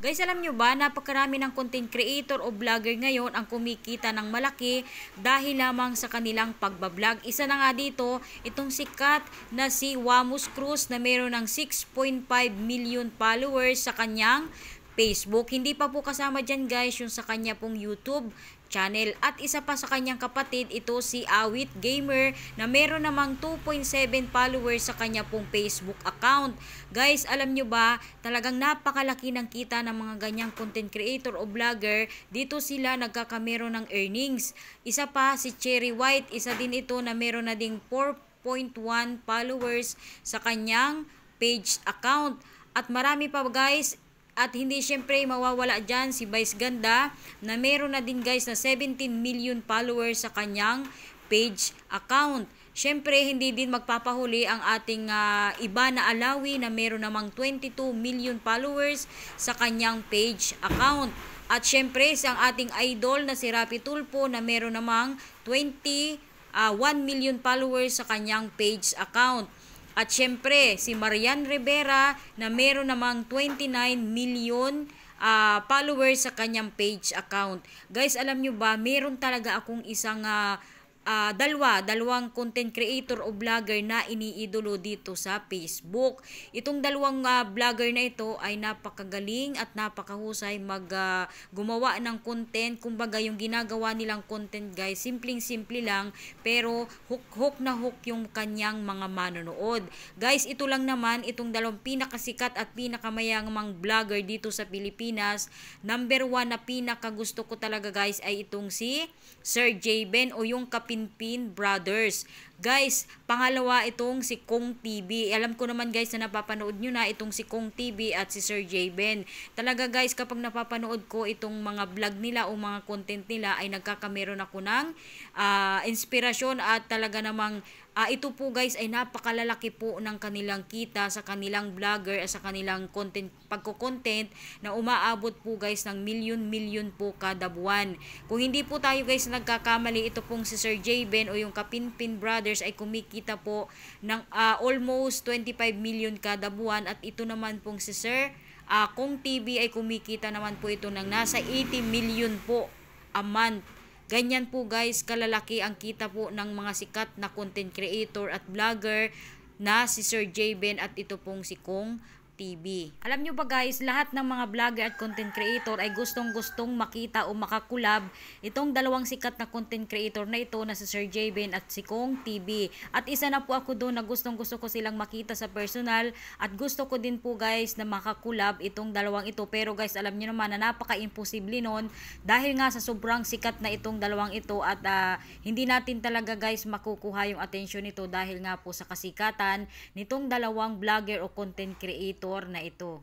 Guys, alam nyo ba, napakarami ng content creator o vlogger ngayon ang kumikita ng malaki dahil lamang sa kanilang pagbablog. Isa na nga dito, itong sikat na si Wamus Cruz na meron ng 6.5 million followers sa kanyang Facebook. Hindi pa po kasama dyan guys yung sa kanya pong YouTube channel. At isa pa sa kanyang kapatid, ito si Awit Gamer na meron namang 2.7 followers sa kanya pong Facebook account. Guys, alam nyo ba, talagang napakalaki ng kita ng mga ganyang content creator o vlogger. Dito sila nagkakamero ng earnings. Isa pa si Cherry White, isa din ito na meron na ding 4.1 followers sa kanyang page account. At marami pa guys. At hindi syempre mawawala dyan si Vice Ganda na meron na din guys na 17 million followers sa kanyang page account. Syempre hindi din magpapahuli ang ating iba na Alawi na meron namang 22 million followers sa kanyang page account. At syempre ang ating idol na si Rapi Tulfo na meron namang 1 million followers sa kanyang page account. At syempre, si Marian Rivera na meron namang 29 million followers sa kanyang page account. Guys, alam nyo ba, meron talaga akong isang dalawang content creator o vlogger na iniidolo dito sa Facebook. Itong dalawang vlogger na ito ay napakagaling at napakahusay gumawa ng content. Kumbaga yung ginagawa nilang content guys, simpleng-simple lang pero hook na hook yung kanyang mga manonood. Guys, ito lang naman itong dalawang pinakasikat at pinakamayamang vlogger dito sa Pilipinas. Number 1 na pinakagusto ko talaga guys ay itong si Sir Jayben o yung Kapinpin Brothers. Guys, pangalawa itong si Kong TV. Alam ko naman guys na napapanood nyo na itong si Kong TV at si Sir Jayben. Talaga guys, kapag napapanood ko itong mga vlog nila o mga content nila ay nagkakameron ako ng inspirasyon at talaga namang ito po guys ay napakalalaki po ng kanilang kita sa kanilang vlogger sa kanilang content, pagko-content na umaabot po guys ng milyon-milyon po kada buwan. Kung hindi po tayo guys nagkakamali, ito pong si Sir Jayben o yung Kapinpin Brothers ay kumikita po ng almost 25 million kada buwan at ito naman pong si Sir Kong TV ay kumikita naman po ito ng nasa 80 million po a month. Ganyan po guys, kalalaki ang kita po ng mga sikat na content creator at vlogger na si Sir Jayben at ito pong si Kong TV. Alam nyo ba guys, lahat ng mga vlogger at content creator ay gustong-gustong makita o makakulab itong dalawang sikat na content creator na ito na si Sir Jayben at si Kong TV. At isa na po ako doon na gustong-gusto ko silang makita sa personal at gusto ko din po guys na makakulab itong dalawang ito. Pero guys, alam nyo naman na napaka-imposible nun dahil nga sa sobrang sikat na itong dalawang ito at hindi natin talaga guys makukuha yung atensyon nito dahil nga po sa kasikatan nitong dalawang vlogger o content creator na ito.